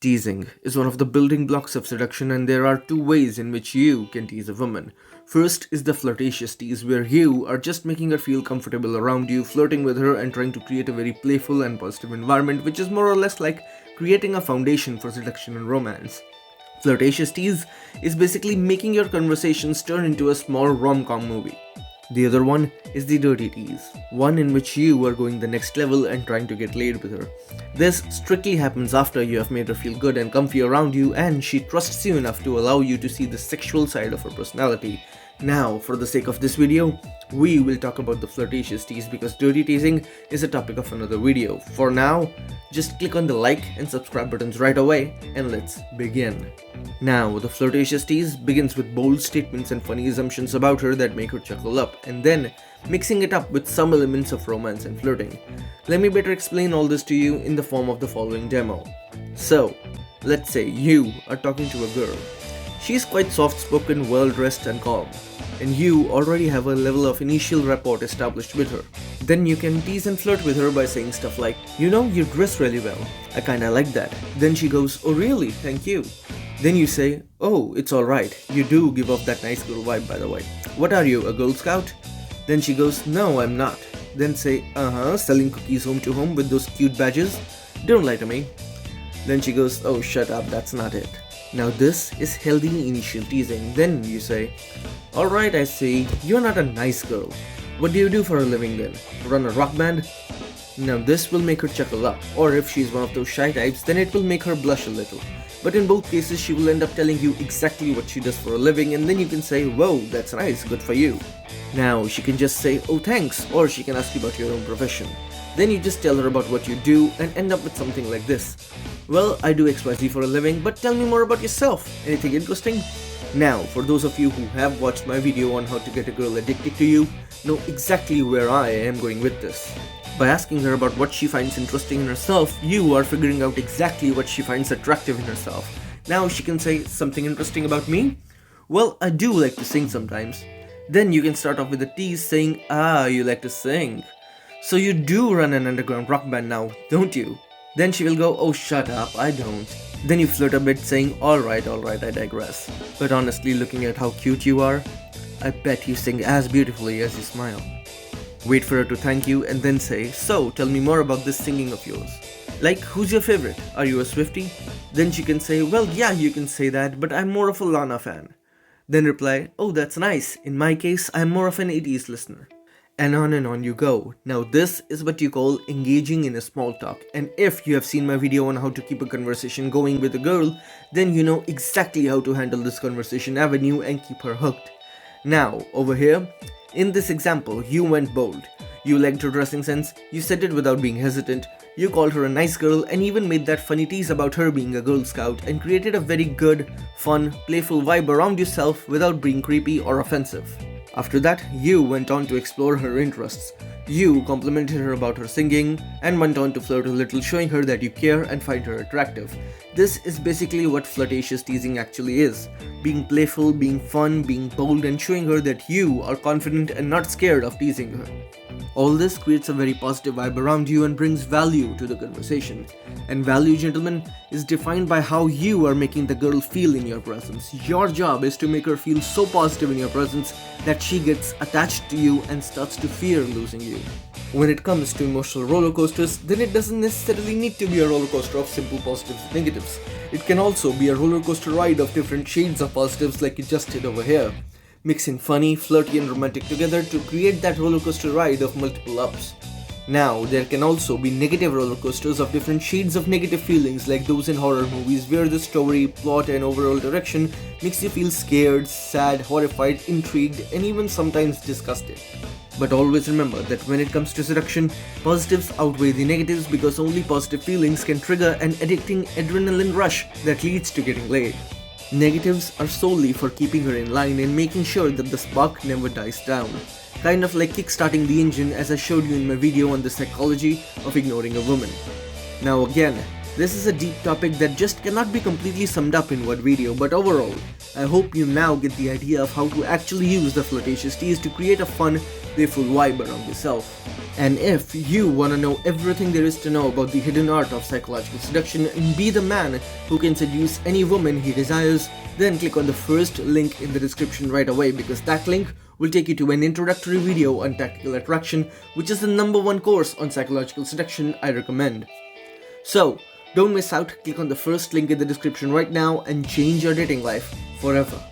Teasing is one of the building blocks of seduction, and there are two ways in which you can tease a woman. First is the flirtatious tease, where you are just making her feel comfortable around you, flirting with her and trying to create a very playful and positive environment, which is more or less like creating a foundation for seduction and romance. Flirtatious tease is basically making your conversations turn into a small rom-com movie. The other one is the dirty tease, one in which you are going the next level and trying to get laid with her. This strictly happens after you have made her feel good and comfy around you and she trusts you enough to allow you to see the sexual side of her personality. Now, for the sake of this video, we will talk about the flirtatious tease because dirty teasing is a topic of another video. For now, just click on the like and subscribe buttons right away and let's begin. Now, the flirtatious tease begins with bold statements and funny assumptions about her that make her chuckle up, and then mixing it up with some elements of romance and flirting. Let me better explain all this to you in the form of the following demo. So, let's say you are talking to a girl. She's quite soft-spoken, well-dressed and calm, and you already have a level of initial rapport established with her. Then you can tease and flirt with her by saying stuff like, "You know, you dress really well. I kinda like that." Then she goes, "Oh really? Thank you." Then you say, "Oh, it's alright. You do give off that nice girl vibe, by the way. What are you, a Girl Scout?" Then she goes, "No, I'm not." Then say, "Selling cookies home to home with those cute badges? Don't lie to me." Then she goes, "Oh, shut up, that's not it." Now this is healthy initial teasing. Then you say, "Alright, I see. You're not a nice girl. What do you do for a living then? Run a rock band?" Now this will make her chuckle up, or if she's one of those shy types, then it will make her blush a little. But in both cases, she will end up telling you exactly what she does for a living, and then you can say, "Whoa, that's nice, good for you." Now she can just say, "Oh thanks," or she can ask you about your own profession. Then you just tell her about what you do and end up with something like this. "Well, I do XYZ for a living, but tell me more about yourself. Anything interesting?" Now, for those of you who have watched my video on how to get a girl addicted to you, know exactly where I am going with this. By asking her about what she finds interesting in herself, you are figuring out exactly what she finds attractive in herself. Now she can say, "Something interesting about me? Well, I do like to sing sometimes." Then you can start off with a tease saying, "Ah, you like to sing. So you do run an underground rock band now, don't you?" Then she will go, "Oh shut up, I don't." Then you flirt a bit saying, alright, I digress. But honestly, looking at how cute you are, I bet you sing as beautifully as you smile." Wait for her to thank you and then say, "So, tell me more about this singing of yours. Like, who's your favorite? Are you a Swiftie?" Then she can say, "Well, yeah, you can say that, but I'm more of a Lana fan." Then reply, "Oh, that's nice. In my case, I'm more of an 80s listener." And on you go. Now this is what you call engaging in a small talk, and if you have seen my video on how to keep a conversation going with a girl, then you know exactly how to handle this conversation avenue and keep her hooked. Now, over here, in this example, you went bold. You liked her dressing sense, you said it without being hesitant, you called her a nice girl and even made that funny tease about her being a Girl Scout and created a very good, fun, playful vibe around yourself without being creepy or offensive. After that, you went on to explore her interests. You complimented her about her singing and went on to flirt a little, showing her that you care and find her attractive. This is basically what flirtatious teasing actually is. Being playful, being fun, being bold, and showing her that you are confident and not scared of teasing her. All this creates a very positive vibe around you and brings value to the conversation. And value, gentlemen, is defined by how you are making the girl feel in your presence. Your job is to make her feel so positive in your presence that she gets attached to you and starts to fear losing you. When it comes to emotional roller coasters, then it doesn't necessarily need to be a roller coaster of simple positives and negatives. It can also be a roller coaster ride of different shades of positives like you just did over here, mixing funny, flirty and romantic together to create that roller coaster ride of multiple ups. Now, there can also be negative roller coasters of different shades of negative feelings like those in horror movies where the story, plot and overall direction makes you feel scared, sad, horrified, intrigued and even sometimes disgusted. But always remember that when it comes to seduction, positives outweigh the negatives because only positive feelings can trigger an addicting adrenaline rush that leads to getting laid. Negatives are solely for keeping her in line and making sure that the spark never dies down. Kind of like kickstarting the engine as I showed you in my video on the psychology of ignoring a woman. Now again, this is a deep topic that just cannot be completely summed up in one video, but overall, I hope you now get the idea of how to actually use the flirtatious tease to create a fun, playful vibe around yourself. And if you wanna know everything there is to know about the hidden art of psychological seduction and be the man who can seduce any woman he desires, then click on the first link in the description right away, because that link will take you to an introductory video on tactical attraction, which is the #1 course on psychological seduction I recommend. So, don't miss out, click on the first link in the description right now and change your dating life forever.